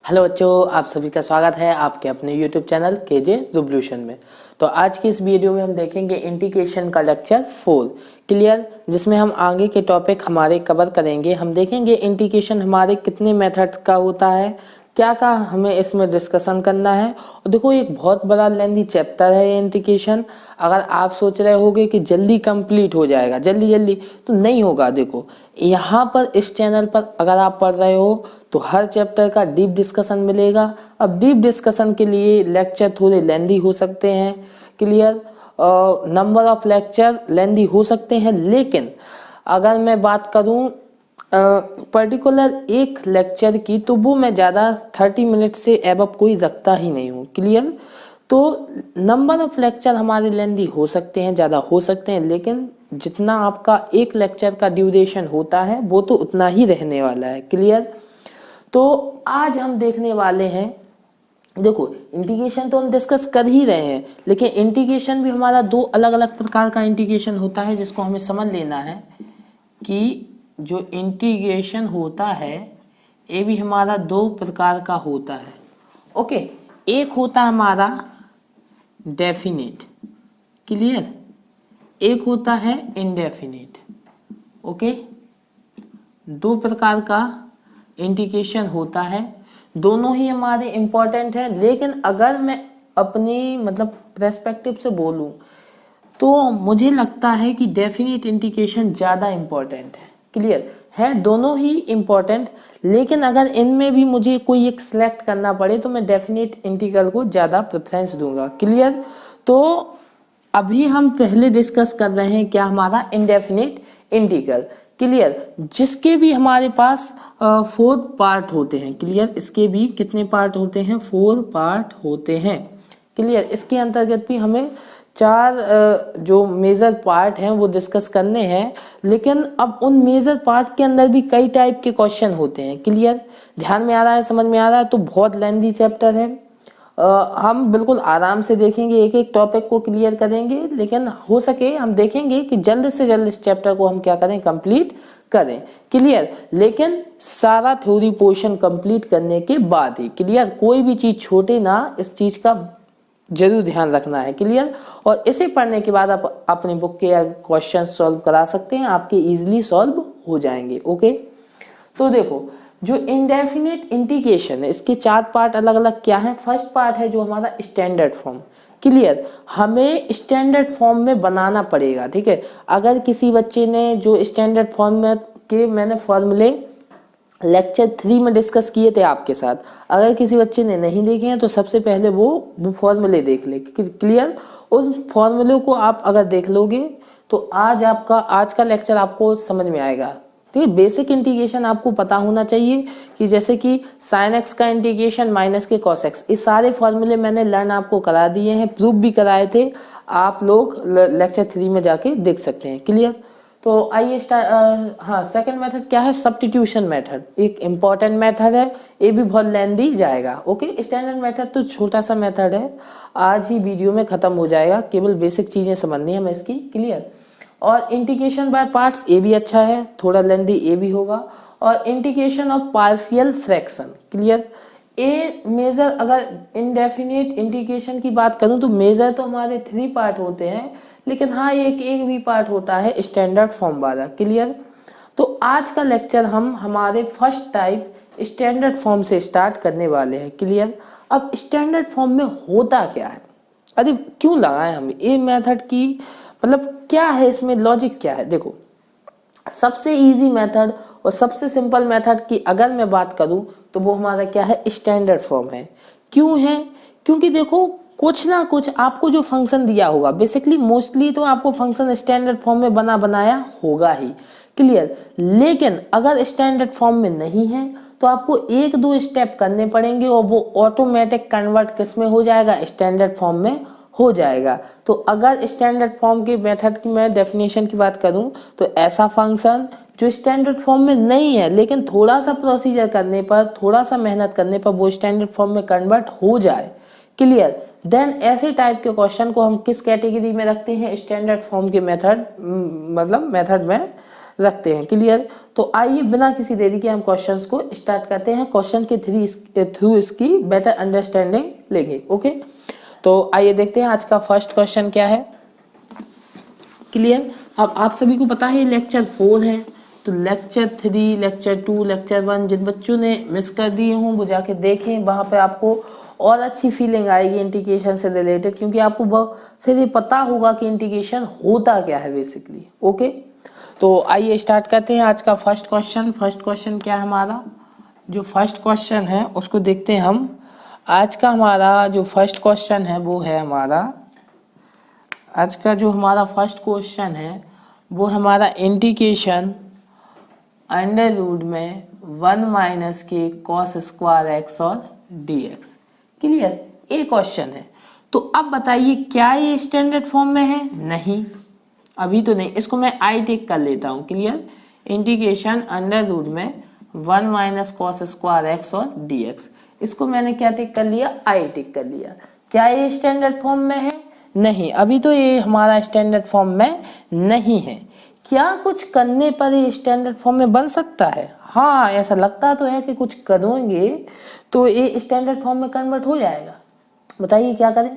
Hello बच्चों, आप सभी का स्वागत है आपके अपने YouTube चैनल केजे रिवोल्यूशन में। तो आज की इस वीडियो में हम देखेंगे इंटीग्रेशन का लेक्चर 4 क्लियर, जिसमें हम आगे के टॉपिक हमारे कवर करेंगे। हम देखेंगे इंटीग्रेशन हमारे कितने मेथड का होता है, क्या क्या हमें इसमें डिस्कशन करना है। और देखो, एक बहुत बड़ा लेंथी चैप्टर है ये इंटीग्रेशन। अगर आप सोच रहे होगे कि जल्दी कंप्लीट हो जाएगा जल्दी जल्दी, तो नहीं होगा। देखो, यहाँ पर इस चैनल पर अगर आप पढ़ रहे हो तो हर चैप्टर का डीप डिस्कशन मिलेगा। अब डीप डिस्कशन के लिए लेक्चर थोड़े लेंदी हो सकते हैं, क्लियर, नंबर ऑफ लेक्चर लेंदी हो सकते हैं, लेकिन अगर मैं बात करूं पर्टिकुलर एक लेक्चर की, तो वो मैं ज़्यादा 30 मिनट से एबव कोई रखता ही नहीं हूँ, क्लियर। तो नंबर ऑफ लेक्चर हमारे लेंदी हो सकते हैं, ज़्यादा हो सकते हैं, लेकिन जितना आपका एक लेक्चर का ड्यूरेशन होता है वो तो उतना ही रहने वाला है, क्लियर। तो आज हम देखने वाले हैं, देखो इंटीग्रेशन तो हम डिस्कस कर ही रहे हैं, लेकिन इंटीग्रेशन भी हमारा दो अलग अलग प्रकार का इंटीग्रेशन होता है, जिसको हमें समझ लेना है कि जो इंटीग्रेशन होता है ये भी हमारा दो प्रकार का होता है। ओके, एक होता है हमारा डेफिनेट, क्लियर, एक होता है इनडेफिनेट। ओके, दो प्रकार का इंटीग्रेशन होता है, दोनों ही हमारे इम्पोर्टेंट है। लेकिन अगर मैं अपनी पर्सपेक्टिव से बोलूं तो मुझे लगता है कि डेफिनेट इंटीग्रेशन ज़्यादा इम्पोर्टेंट है, क्लियर है। दोनों ही इम्पोर्टेंट, लेकिन अगर इनमें भी मुझे कोई एक सिलेक्ट करना पड़े तो मैं डेफिनेट इंटीग्रल को ज़्यादा प्रेफरेंस दूंगा, क्लियर। तो अभी हम पहले डिस्कस कर रहे हैं क्या, हमारा इनडेफिनेट इंटीग्रल, क्लियर, जिसके भी हमारे पास 4 पार्ट होते हैं, क्लियर। इसके भी कितने पार्ट होते हैं, 4 पार्ट होते हैं, क्लियर। इसके अंतर्गत भी हमें 4 जो मेजर पार्ट हैं वो डिस्कस करने हैं। लेकिन अब उन मेजर पार्ट के अंदर भी कई टाइप के क्वेश्चन होते हैं, क्लियर। ध्यान में आ रहा है, समझ में आ रहा है। तो बहुत लेंथी चैप्टर है, हम बिल्कुल आराम से देखेंगे, एक एक टॉपिक को क्लियर करेंगे, लेकिन हो सके हम देखेंगे कि जल्द से जल्द इस चैप्टर को हम क्या करें, कंप्लीट करें, क्लियर। लेकिन सारा थ्योरी पोर्शन कंप्लीट करने के बाद ही, क्लियर, कोई भी चीज़ छोटे ना, इस चीज़ का जरूर ध्यान रखना है, क्लियर। और इसे पढ़ने के बाद आप अपनी बुक के क्वेश्चन सॉल्व करा सकते हैं, आपके इजीली सॉल्व हो जाएंगे। ओके, तो देखो, जो इंडेफिनेट इंटीग्रेशन है इसके 4 पार्ट अलग अलग क्या है। फर्स्ट पार्ट है जो हमारा स्टैंडर्ड फॉर्म, क्लियर, हमें स्टैंडर्ड फॉर्म में बनाना पड़ेगा, ठीक है। अगर किसी बच्चे ने जो स्टैंडर्ड फॉर्म में के मैंने फॉर्मूले लेक्चर 3 में डिस्कस किए थे आपके साथ, अगर किसी बच्चे ने नहीं देखे हैं तो सबसे पहले वो फॉर्मूले देख ले, क्लियर। उस फॉर्मूले को आप अगर देख लोगे तो आज का लेक्चर आपको समझ में आएगा, ठीक है। बेसिक इंटीग्रेशन आपको पता होना चाहिए कि जैसे कि साइन एक्स का इंटीग्रेशन माइनस के कॉस एक्स, इस सारे फॉर्मूले मैंने लर्न आपको करा दिए हैं, प्रूफ भी कराए थे, आप लोग लेक्चर 3 में जाके देख सकते हैं, क्लियर। तो आइए हाँ, सेकंड मेथड क्या है, सब्स्टिट्यूशन मेथड, एक इम्पॉर्टेंट मेथड है, ये भी बहुत लेंदी जाएगा। ओके, स्टैंडर्ड मेथड तो छोटा सा मेथड है, आज ही वीडियो में खत्म हो जाएगा, केवल बेसिक चीजें समझनी है हमें इसकी, क्लियर। और इंटीग्रेशन बाय पार्ट्स, ये भी अच्छा है, थोड़ा लेंदी ये भी होगा। और integration of partial fraction, clear. A major, अगर इनडेफिनेट इंटीग्रेशन की बात करूं तो मेजर तो हमारे 3 पार्ट होते हैं, लेकिन हाँ एक भी पार्ट होता है स्टैंडर्ड फॉर्म वाला, क्लियर। तो आज का लेक्चर हम हमारे फर्स्ट टाइप स्टैंडर्ड फॉर्म से स्टार्ट करने वाले हैं, क्लियर। अब स्टैंडर्ड फॉर्म में होता क्या है, अरे क्यों लगाए हम ये मेथड की, क्या है इसमें लॉजिक क्या है। देखो, सबसे इजी मेथड और सबसे सिंपल मेथड की अगर मैं बात करूं तो वो हमारा क्या है, स्टैंडर्ड फॉर्म है। क्यों है, क्योंकि देखो कुछ ना कुछ आपको जो फंक्शन दिया होगा, बेसिकली मोस्टली तो आपको फंक्शन स्टैंडर्ड फॉर्म में बनाया होगा ही, क्लियर। लेकिन अगर स्टैंडर्ड फॉर्म में नहीं है तो आपको 1-2 स्टेप करने पड़ेंगे और वो ऑटोमेटिक कन्वर्ट किस में हो जाएगा, स्टैंडर्ड फॉर्म में हो जाएगा। तो अगर स्टैंडर्ड फॉर्म के मेथड की मैं डेफिनेशन की बात करूं तो ऐसा फंक्शन जो स्टैंडर्ड फॉर्म में नहीं है, लेकिन थोड़ा सा प्रोसीजर करने पर, थोड़ा सा मेहनत करने पर वो स्टैंडर्ड फॉर्म में कन्वर्ट हो जाए, क्लियर, देन ऐसे टाइप के क्वेश्चन को हम किस कैटेगरी में रखते हैं, स्टैंडर्ड फॉर्म के मेथड, मेथड में रखते हैं। क्लियर? तो आइए बिना किसी देरी के हम क्वेश्चंस को स्टार्ट करते हैं, क्वेश्चन के थ्रू इसकी बेटर अंडरस्टैंडिंग लेंगे। ओके, तो आइए देखते हैं आज का फर्स्ट क्वेश्चन क्या है। क्लियर? अब आप सभी को पता है लेक्चर 4 है, तो लेक्चर 3, लेक्चर 2, लेक्चर 1 जिन बच्चों ने मिस कर दिए हों वो जाके देखें, वहाँ पे आपको और अच्छी फीलिंग आएगी इंटीग्रेशन से रिलेटेड, क्योंकि आपको फिर ये पता होगा कि इंटीग्रेशन होता क्या है बेसिकली। ओके, तो आइए स्टार्ट करते हैं आज का फर्स्ट क्वेश्चन। फर्स्ट क्वेश्चन क्या है हमारा? जो फर्स्ट क्वेश्चन है उसको देखते हैं हम। आज का हमारा जो फर्स्ट क्वेश्चन है वो है हमारा, आज का जो हमारा फर्स्ट क्वेश्चन है वो हमारा इंटीग्रेशन अंडर रूट में 1 माइनस के कॉस स्क्वायर एक्स और dx। क्लियर? ये क्वेश्चन है। तो अब बताइए क्या ये स्टैंडर्ड फॉर्म में है? नहीं, अभी तो नहीं। इसको मैं आई टेक कर लेता हूँ। क्लियर? इंटीग्रेशन अंडर रूट में 1 माइनस कॉस स्क्वायर एक्स और dx, इसको मैंने क्या टिक कर लिया? आई टिक कर लिया। क्या ये स्टैंडर्ड फॉर्म में है? नहीं, अभी तो ये हमारा स्टैंडर्ड फॉर्म में नहीं है। क्या कुछ करने पर ये स्टैंडर्ड फॉर्म में बन सकता है? हाँ, ऐसा लगता तो है कि कुछ करोगे तो ये स्टैंडर्ड फॉर्म में कन्वर्ट हो जाएगा। बताइए क्या करें?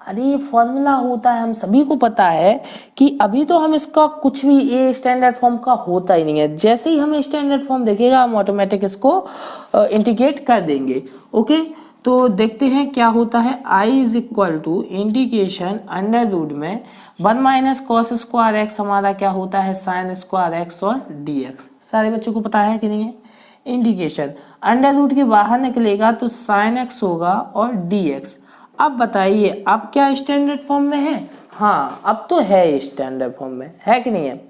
अरे ये फॉर्मूला होता है, हम सभी को पता है कि अभी तो हम इसका कुछ भी ये स्टैंडर्ड फॉर्म का होता ही नहीं है। जैसे ही हमें स्टैंडर्ड फॉर्म देखेगा हम ऑटोमेटिक इसको इंटीग्रेट कर देंगे। ओके, तो देखते हैं क्या होता है। i is equal to integration under root में 1 माइनस कॉस स्क्वायर एक्स हमारा क्या होता है? साइन स्क्वायर एक्स और dx। सारे बच्चों को पता है कि नहीं है? इंटीग्रेशन अंडर रूट के बाहर निकलेगा तो साइन एक्स होगा और dx। अब बताइए अब क्या स्टैंडर्ड फॉर्म में है? हाँ, अब तो है स्टैंडर्ड फॉर्म में, है कि नहीं है?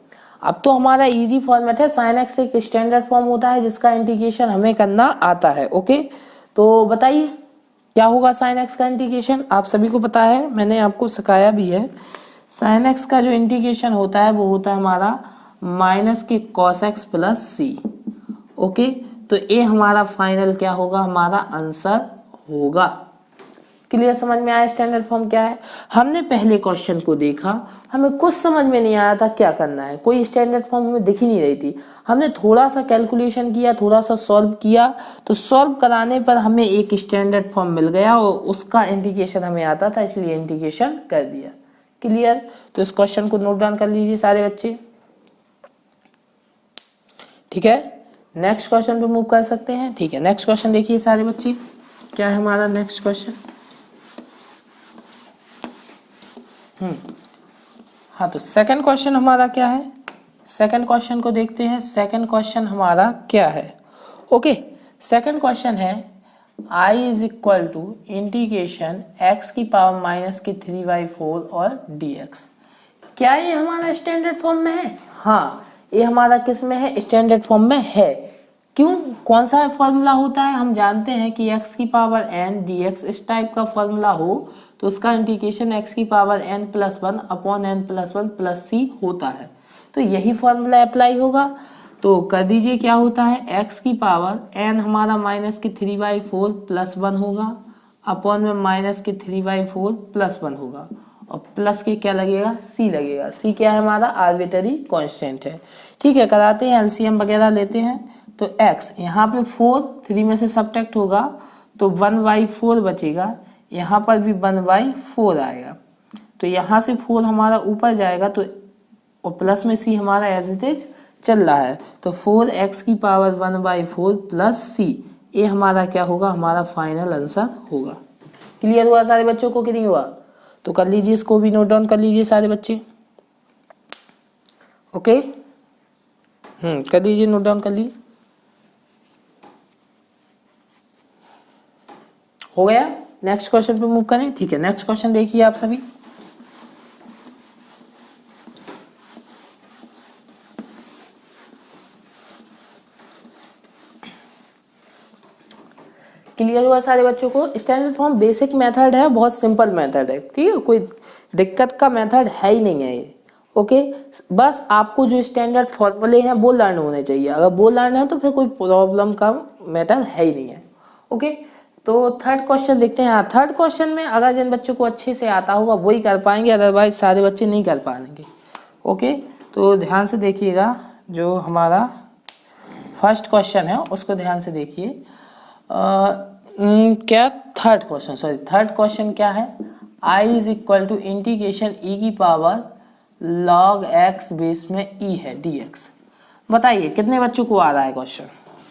अब तो हमारा इजी फॉर्मेट है। साइन एक्स एक स्टैंडर्ड फॉर्म होता है जिसका इंटीग्रेशन हमें करना आता है। ओके, तो बताइए क्या होगा साइन एक्स का इंटीग्रेशन? आप सभी को पता है, मैंने आपको सिखाया भी है। साइन एक्स का जो इंटीग्रेशन होता है वो होता है हमारा माइनस के कॉस एक्स प्लस सी। ओके, तो ये हमारा फाइनल क्या होगा? हमारा आंसर होगा। क्लियर? समझ में आया स्टैंडर्ड फॉर्म क्या है? हमने पहले क्वेश्चन को देखा, हमें कुछ समझ में नहीं आया था क्या करना है, कोई स्टैंडर्ड फॉर्म हमें दिख ही नहीं रही थी। हमने थोड़ा सा कैलकुलेशन किया, थोड़ा सा सॉल्व किया, तो सॉल्व कराने पर हमें एक स्टैंडर्ड फॉर्म मिल गया और उसका इंटीग्रेशन हमें आता था, इसलिए इंटीग्रेशन कर दिया। क्लियर? तो इस क्वेश्चन को नोट डाउन कर लीजिए सारे बच्चे। ठीक है, नेक्स्ट क्वेश्चन पे मूव कर सकते हैं। ठीक है, नेक्स्ट क्वेश्चन देखिए सारे बच्चे, क्या है हमारा नेक्स्ट क्वेश्चन? हाँ, तो सेकंड क्वेश्चन हमारा क्या है? सेकंड क्वेश्चन को देखते हैं। सेकंड क्वेश्चन हमारा क्या है? ओके, सेकंड क्वेश्चन है i is equal to integration x की पावर माइनस की 3/4 और dx। क्या ये हमारा स्टैंडर्ड फॉर्म में है? हाँ, ये हमारा किस में है? स्टैंडर्ड फॉर्म में है। क्यों? कौन सा फॉर्मूला होता है? हम जानते हैं कि x की पावर n dx इस टाइप का फॉर्मूला हो तो उसका इंटीग्रेशन x की power n+1 upon n+1 plus c होता है। तो यही फॉर्मूला अप्लाई होगा। तो कर दीजिए क्या होता है? x की पावर n हमारा माइनस की 3/4 प्लस 1 होगा, अपॉन में माइनस की 3/4 प्लस 1 होगा, और प्लस के क्या लगेगा? c लगेगा। c क्या है? हमारा आर्बिट्ररी कांस्टेंट है। ठीक है, कराते हैं, एलसीएम वगैरह लेते हैं। तो x यहाँ पे 4 3 में से सब्ट्रैक्ट होगा तो 1/4 बचेगा, यहाँ पर भी 1/4 आएगा, तो यहाँ से 4 हमारा ऊपर जाएगा, तो और प्लस में c हमारा एज इट इज चल रहा है, तो 4x की पावर 1/4 प्लस c, ये हमारा क्या होगा? हमारा फाइनल आंसर होगा। क्लियर हुआ सारे बच्चों को कि नहीं हुआ? तो कर लीजिए, इसको भी नोट डाउन कर लीजिए सारे बच्चे। ओके, कर लीजिए, नोट डाउन कर लीजिए। हो गया? नेक्स्ट क्वेश्चन पे मूव करें। ठीक है, नेक्स्ट क्वेश्चन देखिए आप सभी। क्लियर हुआ सारे बच्चों को? स्टैंडर्ड फॉर्म बेसिक मेथड है, बहुत सिंपल मेथड है। ठीक है, कोई दिक्कत का मेथड है ही नहीं है ये। ओके, बस आपको जो स्टैंडर्ड फॉर्मूले हैं वो लर्न होने चाहिए। अगर वो लर्न है तो फिर कोई प्रॉब्लम का मैटर है ही नहीं है। ओके, तो थर्ड क्वेश्चन देखते हैं। हाँ, थर्ड क्वेश्चन में अगर जिन बच्चों को अच्छे से आता होगा वही कर पाएंगे, अदरवाइज सारे बच्चे नहीं कर पाएंगे। ओके, तो ध्यान से देखिएगा। जो हमारा फर्स्ट क्वेश्चन है उसको ध्यान से देखिए। क्या थर्ड क्वेश्चन क्या है, i is equal to integration e की पावर log x बेस में e है dx। बताइए कितने बच्चों को आ रहा है क्वेश्चन,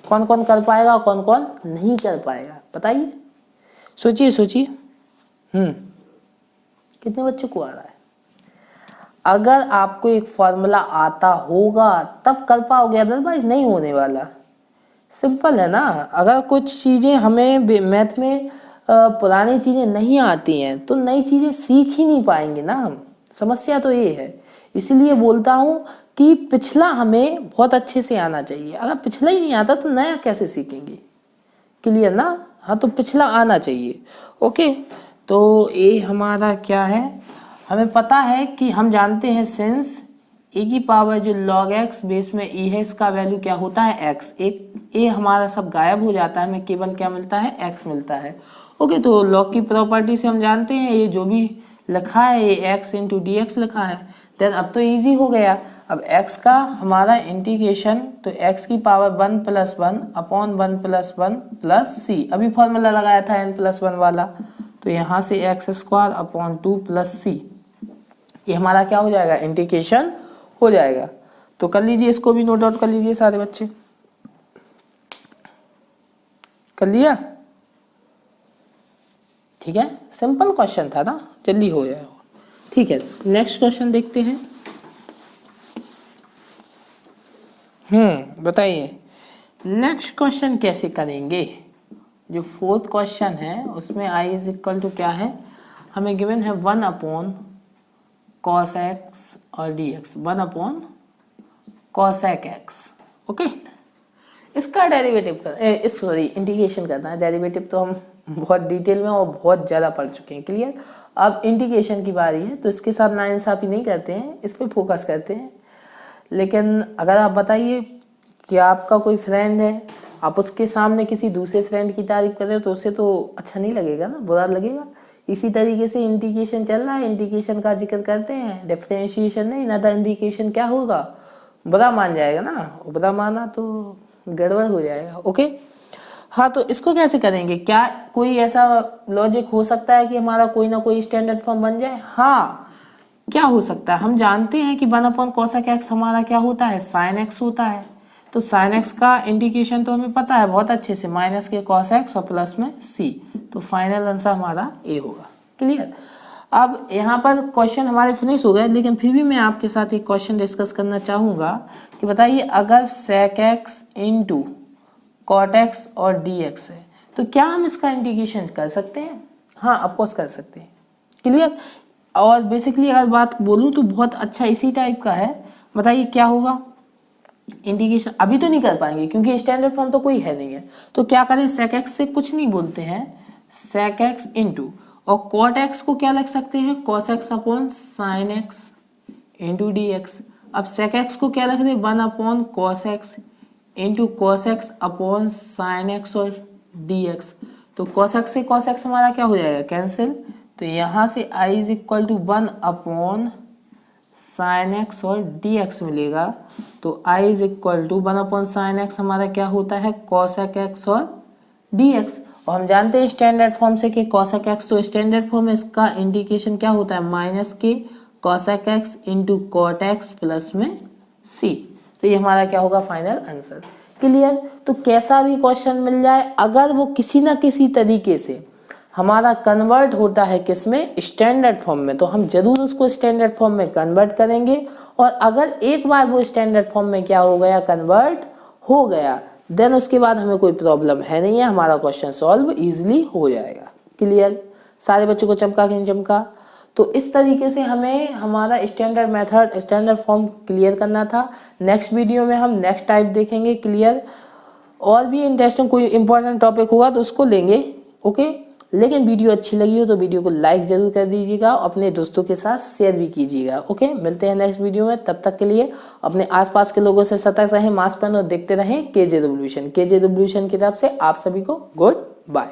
कौन कौन कर पाएगा, कौन कौन नहीं कर पाएगा, बताइए, सोचिए। कितने बच्चों को आ रहा है? अगर आपको एक फॉर्मूला आता होगा तब कर पाओगे, अदरवाइज नहीं होने वाला। सिंपल है ना। अगर कुछ चीज़ें हमें मैथ में पुरानी चीज़ें नहीं आती हैं तो नई चीज़ें सीख ही नहीं पाएंगे ना हम। समस्या तो ये है, इसलिए बोलता हूँ कि पिछला हमें बहुत अच्छे से आना चाहिए। अगर पिछला ही नहीं आता तो नया कैसे सीखेंगे? क्लियर ना? हाँ, तो पिछला आना चाहिए। ओके, तो ये हमारा क्या है, हमें पता है कि हम जानते हैं सिंस e की पावर जो log x बेस में e है, इसका वैल्यू क्या होता है x। एक ए हमारा सब गायब हो जाता है, हमें केवल क्या मिलता है, x मिलता है। ओके, तो log की प्रॉपर्टी से हम जानते हैं ये जो भी लिखा है ये x इंटू डी एक्स लिखा है। देन अब तो इजी हो गया। अब x का हमारा इंटीग्रेशन, तो x की power 1 plus 1 upon 1 plus 1 plus c, अभी फॉर्मूला लगाया था n प्लस 1 वाला, तो यहाँ से एक्स स्क्वायर अपॉन 2 प्लस सी, ये हमारा क्या हो जाएगा, इंटीग्रेशन हो जाएगा। तो कर लीजिए, इसको भी नोट आउट कर लीजिए सारे बच्चे। कर लिया? ठीक है, सिंपल क्वेश्चन था ना, जल्दी हो जाएगा। ठीक है, नेक्स्ट क्वेश्चन देखते हैं। बताइए नेक्स्ट क्वेश्चन कैसे करेंगे। जो फोर्थ क्वेश्चन है उसमें i इज इक्वल टू क्या है, हमें गिवन है 1 अपॉन cos x और dx, 1 upon cosec x। Okay, इसका डेरिवेटिव सॉरी इंटीग्रेशन करना है। डेरिवेटिव तो हम बहुत डिटेल में और बहुत ज़्यादा पढ़ चुके हैं। क्लियर? अब इंटीग्रेशन की बारी है, तो इसके साथ नाइंसाफी नहीं करते हैं, इस पर फोकस करते हैं। लेकिन अगर आप बताइए कि आपका कोई फ्रेंड है, आप उसके सामने किसी दूसरे फ्रेंड की तारीफ कर रहे हो तो उसे तो अच्छा नहीं लगेगा ना, बुरा लगेगा। इसी तरीके से इंटीग्रेशन चल रहा है, इंटीग्रेशन का जिक्र करते हैं, डिफरेंशिएशन नहीं ना, तो इंटीग्रेशन क्या होगा, बुरा मान जाएगा ना, बुरा माना तो गड़बड़ हो जाएगा। ओके, हाँ, तो इसको कैसे करेंगे? क्या कोई ऐसा लॉजिक हो सकता है कि हमारा कोई ना कोई स्टैंडर्ड फॉर्म बन जाए? हाँ, क्या हो सकता है, हम जानते हैं कि 1 अपॉन कोसेक एक्स हमारा क्या होता है, साइन एक्स होता है। तो साइन एक्स का इंटीग्रेशन तो हमें पता है बहुत अच्छे से, माइनस के कॉस एक्स और प्लस में सी, तो फाइनल आंसर हमारा ए होगा। क्लियर? अब यहाँ पर क्वेश्चन हमारे फिनिश हो गए, लेकिन फिर भी मैं आपके साथ एक क्वेश्चन डिस्कस करना चाहूँगा कि बताइए अगर sec x into cot x और डी एक्स है तो क्या हम इसका इंटीग्रेशन कर सकते हैं? हाँ, ऑफकोर्स कर सकते हैं। क्लियर? और बेसिकली अगर बात बोलूँ तो बहुत अच्छा इसी टाइप का है। बताइए क्या होगा इंटीग्रेशन? अभी तो नहीं कर पाएंगे क्योंकि स्टैंडर्ड फॉर्म तो कोई है नहीं है, तो क्या करें, सेक एक्स से कुछ नहीं बोलते हैं, सेक एक्स इंटू, और कॉट एक्स को क्या लिख सकते हैं, cos x upon sine x into d x. अब सेक एक्स को क्या लिख रहे हैं, 1 upon cos x into cos x upon sine x और डी एक्स। तो कॉस एक्स से कॉस एक्स हमारा क्या हो जाएगा, कैंसिल। तो यहाँ से i is equal to 1 upon sine x और डी एक्स मिलेगा। तो i is equal to 1 upon sine x हमारा क्या होता है, कॉसेक एक्स और डी एक्स। और हम जानते हैं स्टैंडर्ड फॉर्म से कि कॉसेक एक्स, तो स्टैंडर्ड फॉर्म में इसका इंडिकेशन क्या होता है, माइनस के cosec x into cot x plus में सी। तो ये हमारा क्या होगा, फाइनल आंसर। क्लियर? तो कैसा भी क्वेश्चन मिल जाए, अगर वो किसी ना किसी तरीके से हमारा कन्वर्ट होता है किसमें, स्टैंडर्ड फॉर्म में, तो हम जरूर उसको स्टैंडर्ड फॉर्म में कन्वर्ट करेंगे। और अगर एक बार वो स्टैंडर्ड फॉर्म में क्या हो गया, कन्वर्ट हो गया, देन उसके बाद हमें कोई प्रॉब्लम है नहीं है, हमारा क्वेश्चन सॉल्व इजीली हो जाएगा। क्लियर? सारे बच्चों को चमका कि नहीं चमका? तो इस तरीके से हमें हमारा standard method, standard form clear करना था। नेक्स्ट वीडियो में हम नेक्स्ट टाइप देखेंगे। क्लियर? और भी इंटरेस्टिंग कोई इंपॉर्टेंट टॉपिक होगा तो उसको लेंगे। ओके, लेकिन वीडियो अच्छी लगी हो तो वीडियो को लाइक जरूर कर दीजिएगा, अपने दोस्तों के साथ शेयर भी कीजिएगा। ओके, मिलते हैं नेक्स्ट वीडियो में, तब तक के लिए अपने आसपास के लोगों से सतर्क रहें, मास्क पहनो और देखते रहें केजे रिवॉल्यूशन। केजे रिवॉल्यूशन की तरफ से आप सभी को गुड बाय।